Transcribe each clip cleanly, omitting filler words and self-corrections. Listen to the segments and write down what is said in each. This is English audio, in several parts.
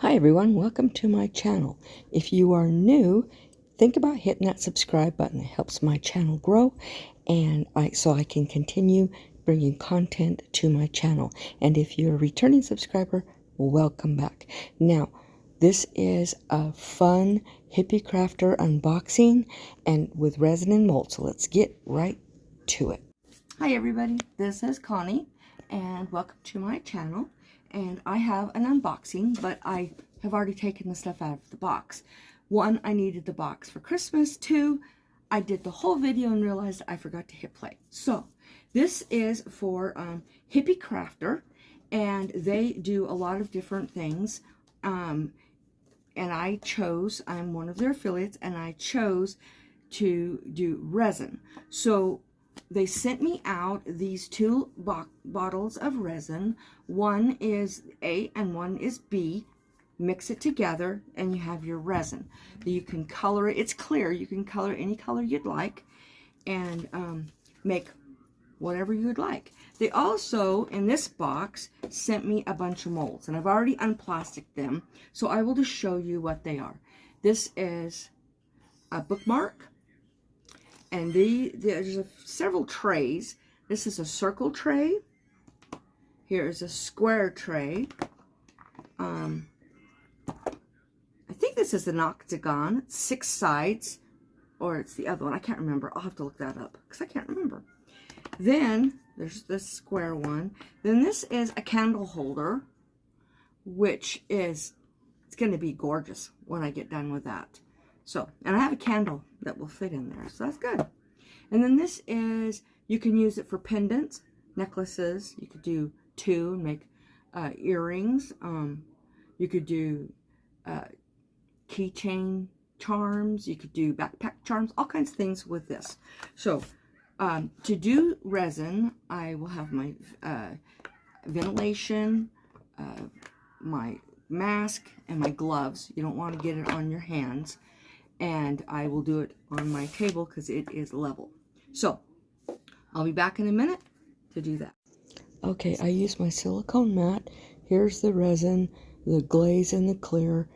Hi everyone, welcome to my channel. If you are new, think about hitting that subscribe button. It helps my channel grow and so I can continue bringing content to my channel. And if you're a returning subscriber, welcome back. Now, this is a fun hippie crafter unboxing and with resin and mold. So let's get right to it. Hi everybody, this is Connie and welcome to my channel. And I have an unboxing, but I have already taken the stuff out of the box. One, I needed the box for Christmas. Two, I did the whole video and realized I forgot to hit play. So this is for Hippie Crafter, and they do a lot of different things. And I'm one of their affiliates, and I chose to do resin. So they sent me out these two bottles of resin. One is A and one is B. Mix it together and you have your resin. You can color it. It's clear. You can color any color you'd like and make whatever you would like. They also, in this box, sent me a bunch of molds. And I've already unplasticed them. So I will just show you what they are. This is a bookmark. And there's several trays. This is a circle tray. Here is a square tray. I think this is an octagon. It's 6 sides. Or it's the other one. I can't remember. I'll have to look that up because I can't remember. Then there's this square one. Then this is a candle holder, which is, it's going to be gorgeous when I get done with that. So, and I have a candle that will fit in there, so that's good. And then this is, you can use it for pendants, necklaces. You could do 2 and make earrings. You could do keychain charms. You could do backpack charms, all kinds of things with this. So, to do resin, I will have my ventilation, my mask, and my gloves. You don't want to get it on your hands. And I will do it on my table because it is level. So, I'll be back in a minute to do that. Okay, I use my silicone mat. Here's the resin, the glaze, and the clear.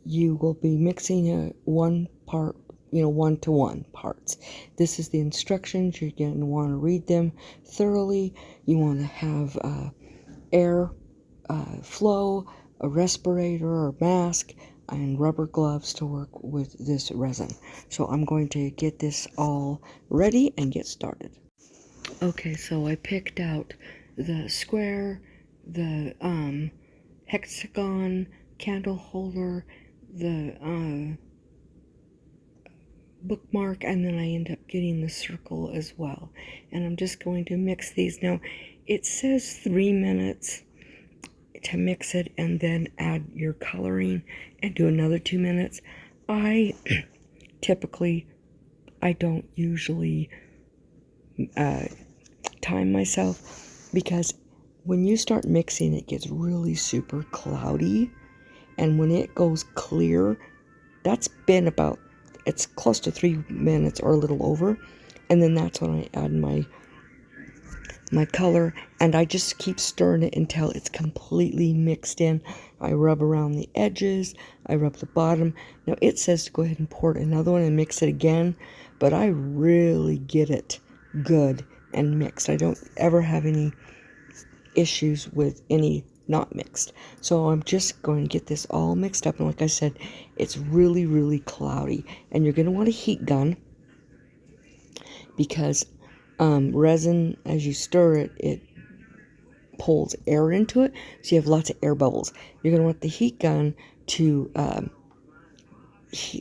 You will be mixing one part, 1-to-1 parts. This is the instructions. You're going to want to read them thoroughly. You want to have air flow, a respirator or mask, and rubber gloves to work with this resin. So I'm going to get this all ready and get started. Okay, so I picked out the square, the hexagon, candle holder, the bookmark, and then I end up getting the circle as well. And I'm just going to mix these. Now, it says 3 minutes to mix it and then add your coloring and do another 2 minutes. I don't usually time myself, because when you start mixing it gets really super cloudy, and when it goes clear, that's been about, it's close to 3 minutes or a little over, and then that's when I add my color, and I just keep stirring it until it's completely mixed in. I rub around the edges, I rub the bottom. Now it says to go ahead and pour another one and mix it again, but I really get it good and mixed. I don't ever have any issues with any not mixed. So I'm just going to get this all mixed up, and like I said, it's really, really cloudy, and you're going to want a heat gun, because resin, as you stir it, it pulls air into it, so you have lots of air bubbles. You're going to want the heat gun to,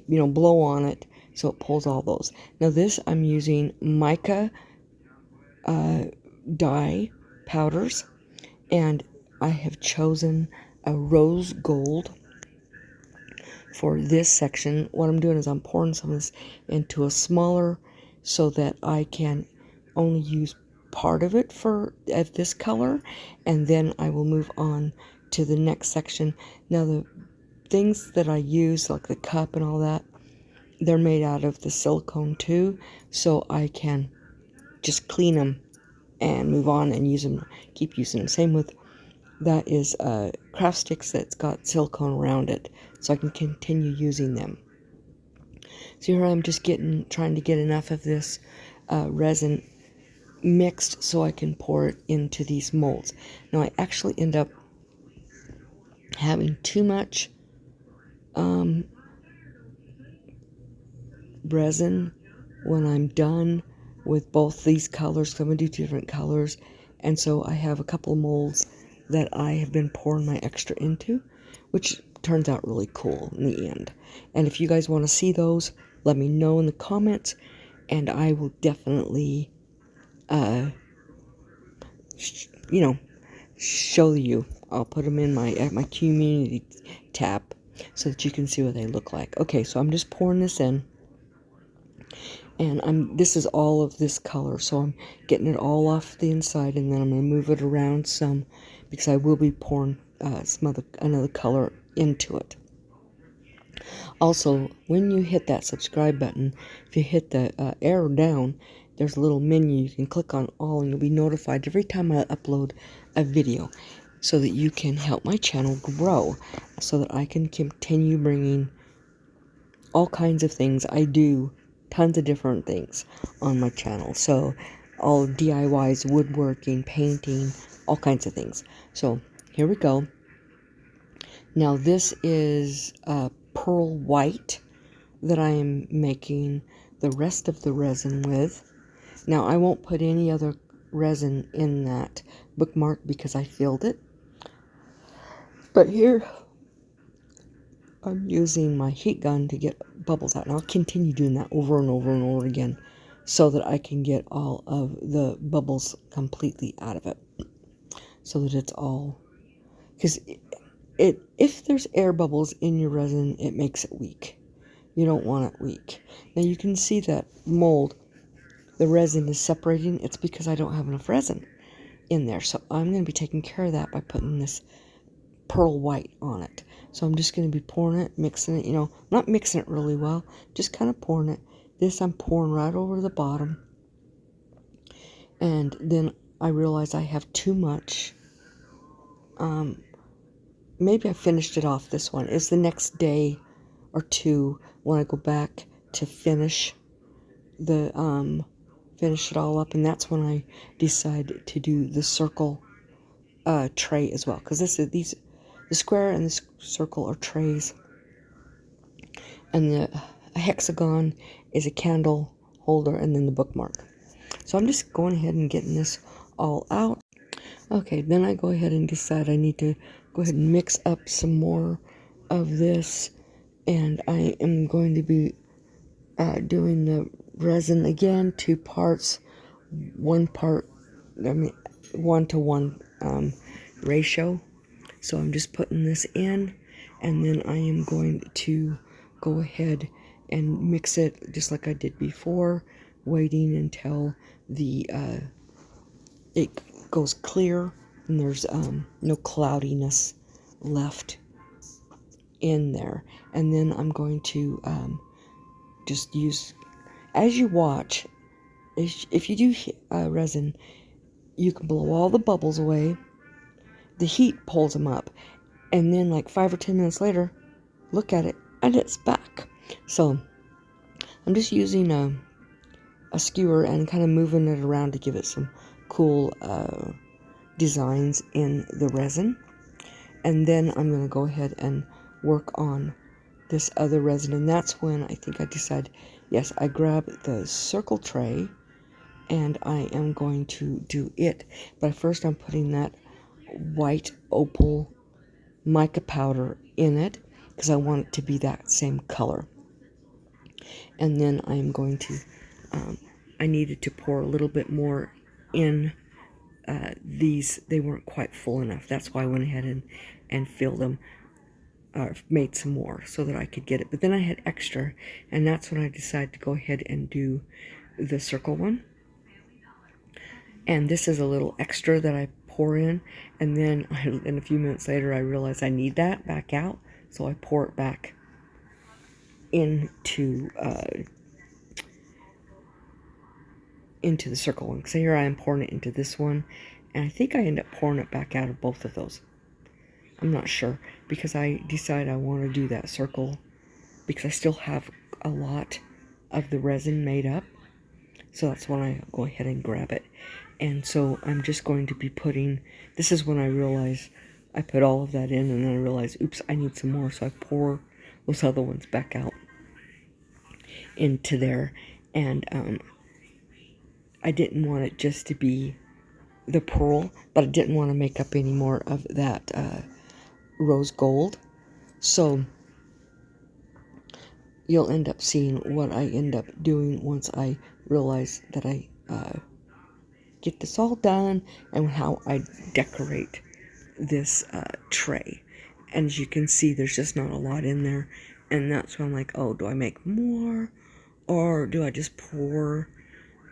blow on it so it pulls all those. Now this, I'm using mica dye powders, and I have chosen a rose gold for this section. What I'm doing is I'm pouring some of this into a smaller so that I can only use part of it at this color, and then I will move on to the next section. Now the things that I use, like the cup and all that, they're made out of the silicone too, so I can just clean them and move on and use them, keep using them. Same with that is craft sticks that's got silicone around it, so I can continue using them. So here I'm just trying to get enough of this resin mixed so I can pour it into these molds. Now I actually end up having too much resin when I'm done with both these colors, because I'm going to do different colors, and so I have a couple of molds that I have been pouring my extra into, which turns out really cool in the end. And if you guys want to see those, let me know in the comments, and I will definitely show you. I'll put them in my community tab so that you can see what they look like. Okay, so I'm just pouring this in, and this is all of this color, so I'm getting it all off the inside, and then I'm going to move it around some because I will be pouring another color into it. Also, when you hit that subscribe button, if you hit the arrow down, there's a little menu you can click on all, and you'll be notified every time I upload a video, so that you can help my channel grow, so that I can continue bringing all kinds of things. I do tons of different things on my channel, so all DIYs, woodworking, painting, all kinds of things. So here we go. Now this is pearl white that I am making the rest of the resin with. Now I won't put any other resin in that bookmark because I filled it. But here I'm using my heat gun to get bubbles out. And I'll continue doing that over and over and over again so that I can get all of the bubbles completely out of it. So that it's all... Because if there's air bubbles in your resin, it makes it weak. You don't want it weak. Now you can see that mold, the resin is separating. It's because I don't have enough resin in there. So I'm going to be taking care of that by putting this pearl white on it. So I'm just going to be pouring it, mixing it, not mixing it really well, just kind of pouring it. This I'm pouring right over the bottom. And then I realize I have too much. Maybe I finished it off this one. It's the next day or two when I go back to finish it all up, and that's when I decide to do the circle tray as well, because the square and the circle are trays, and the hexagon is a candle holder, and then the bookmark. So I'm just going ahead and getting this all out. Okay, then I go ahead and decide I need to go ahead and mix up some more of this, and I am going to be doing the resin again, 2 parts, 1 to 1 ratio. So I'm just putting this in, and then I am going to go ahead and mix it just like I did before, waiting until it goes clear and there's no cloudiness left in there. And then I'm going to just use, as you watch, if you do resin, you can blow all the bubbles away, the heat pulls them up, and then like 5 or 10 minutes later, look at it and it's back. So I'm just using a skewer and kind of moving it around to give it some cool designs in the resin. And then I'm going to go ahead and work on this other resin, and that's when I think I decide, yes, I grab the circle tray and I am going to do it. But first I'm putting that white opal mica powder in it because I want it to be that same color. And then I am going to, I needed to pour a little bit more in these. They weren't quite full enough. That's why I went ahead and filled them, made some more so that I could get it. But then I had extra, and that's when I decided to go ahead and do the circle one. And this is a little extra that I pour in, and then in a few minutes later I realize I need that back out, so I pour it back into the circle one. So here I am pouring it into this one, And I think I end up pouring it back out of both of those. I'm not sure, because I decide I want to do that circle because I still have a lot of the resin made up. So that's when I go ahead and grab it. And so I'm just going to be putting, this is when I realize I put all of that in, and then I realize, oops, I need some more. So I pour those other ones back out into there. And I didn't want it just to be the pearl, but I didn't want to make up any more of that rose gold. So you'll end up seeing what I end up doing once I realize that I get this all done and how I decorate this tray. And as you can see, there's just not a lot in there, and that's when I'm like, oh, do I make more or do I just pour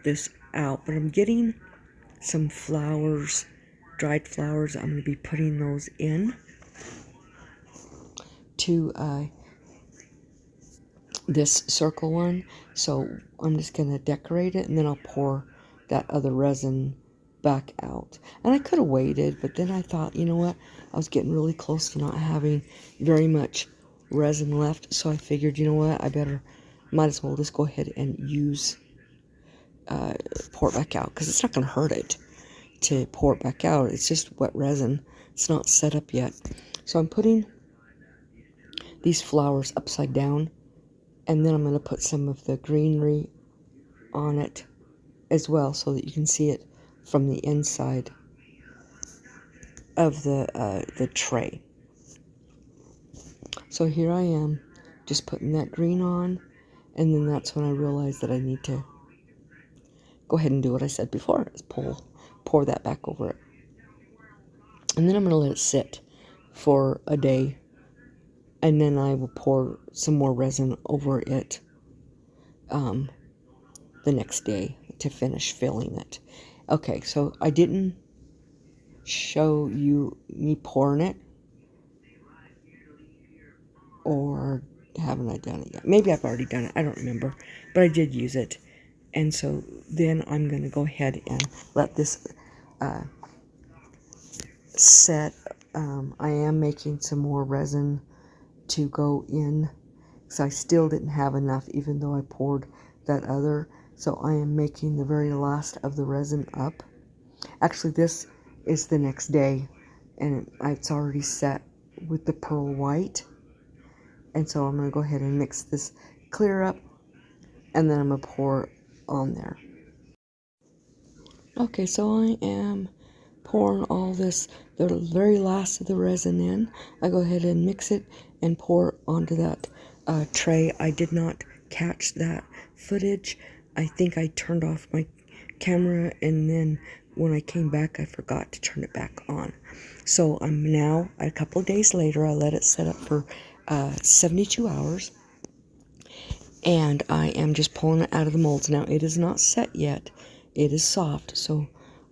this out? But I'm getting some flowers, dried flowers. I'm going to be putting those in to this circle one. So I'm just going to decorate it, and then I'll pour that other resin back out. And I could have waited, but then I thought, you know what, I was getting really close to not having very much resin left, so I figured, you know what, might as well just go ahead and use pour it back out, because it's not going to hurt it to pour it back out. It's just wet resin. It's not set up yet. So I'm putting these flowers upside down, and then I'm going to put some of the greenery on it as well, so that you can see it from the inside of the tray. So here I am, just putting that green on, and then that's when I realized that I need to go ahead and do what I said before, is pour that back over it. And then I'm going to let it sit for a day, and then I will pour some more resin over it the next day to finish filling it. Okay, so I didn't show you me pouring it, or haven't I done it yet? Maybe I've already done it, I don't remember, but I did use it. And so then I'm going to go ahead and let this set. I am making some more resin to go in, because I still didn't have enough, even though I poured that other. So I am making the very last of the resin up. Actually, this is the next day, and it's already set with the pearl white. And so I'm going to go ahead and mix this clear up, and then I'm going to pour on there. Okay, so I am pouring all this, the very last of the resin in. I go ahead and mix it and pour onto that tray. I did not catch that footage. I think I turned off my camera, and then when I came back, I forgot to turn it back on. So I'm now, a couple of days later, I let it set up for 72 hours. And I am just pulling it out of the molds. Now, it is not set yet. It is soft. So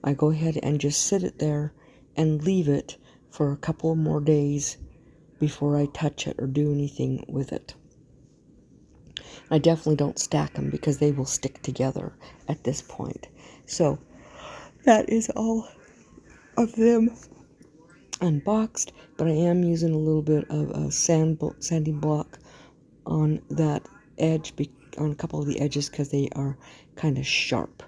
I go ahead and just sit it there and leave it for a couple more days before I touch it or do anything with it. I definitely don't stack them, because they will stick together at this point. So that is all of them unboxed, but I am using a little bit of a sanding block on that edge, on a couple of the edges, because they are kind of sharp.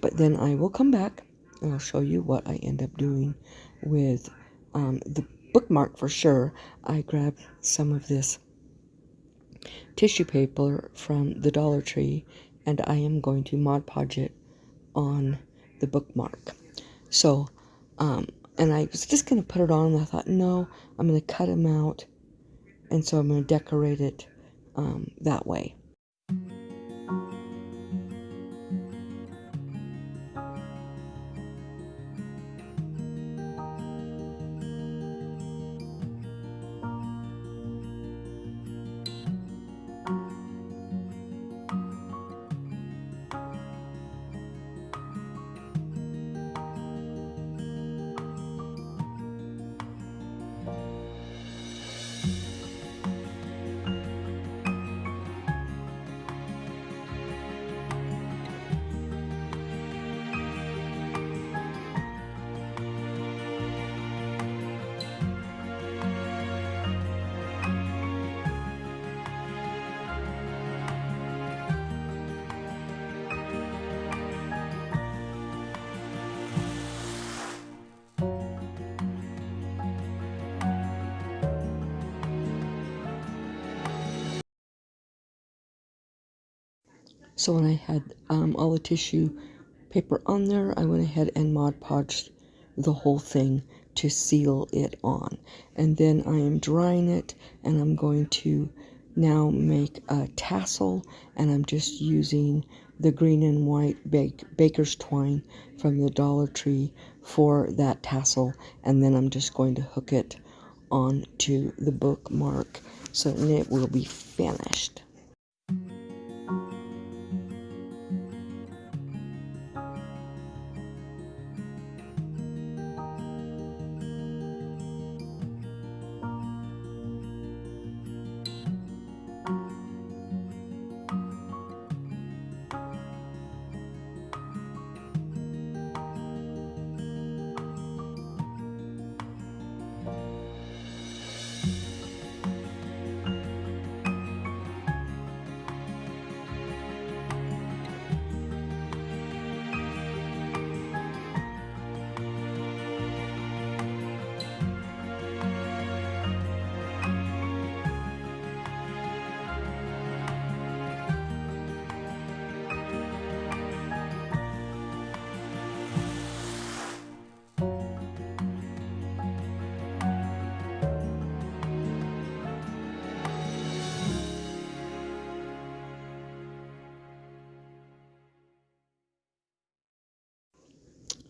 But then I will come back and I'll show you what I end up doing with the bookmark. For sure, I grabbed some of this tissue paper from the Dollar Tree, and I am going to Mod Podge it on the bookmark. So and I was just going to put it on, and I thought, no, I'm going to cut them out, and so I'm going to decorate it that way. So when I had all the tissue paper on there, I went ahead and Mod Podged the whole thing to seal it on. And then I am drying it, and I'm going to now make a tassel, and I'm just using the green and white baker's twine from the Dollar Tree for that tassel, and then I'm just going to hook it onto the bookmark so that it will be finished.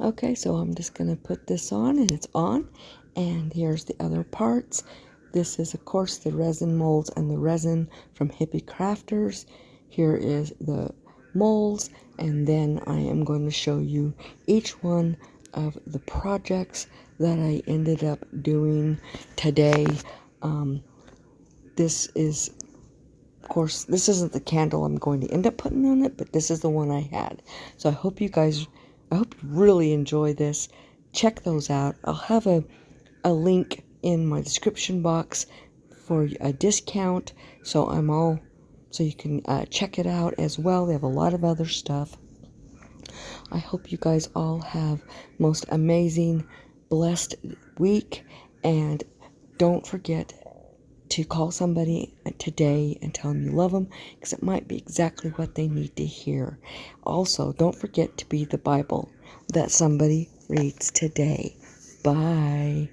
Okay, so I'm just going to put this on, and it's on. And here's the other parts. This is, of course, the resin molds and the resin from Hippie Crafters. Here is the molds, and then I am going to show you each one of the projects that I ended up doing today. This is, of course, this isn't the candle I'm going to end up putting on it, but this is the one I had. So I hope you really enjoy this. Check those out. I'll have a link in my description box for a discount, so you can check it out as well. They have a lot of other stuff. I hope you guys all have most amazing, blessed week, and don't forget to call somebody today and tell them you love them, because it might be exactly what they need to hear. Also, don't forget to be the Bible that somebody reads today. Bye.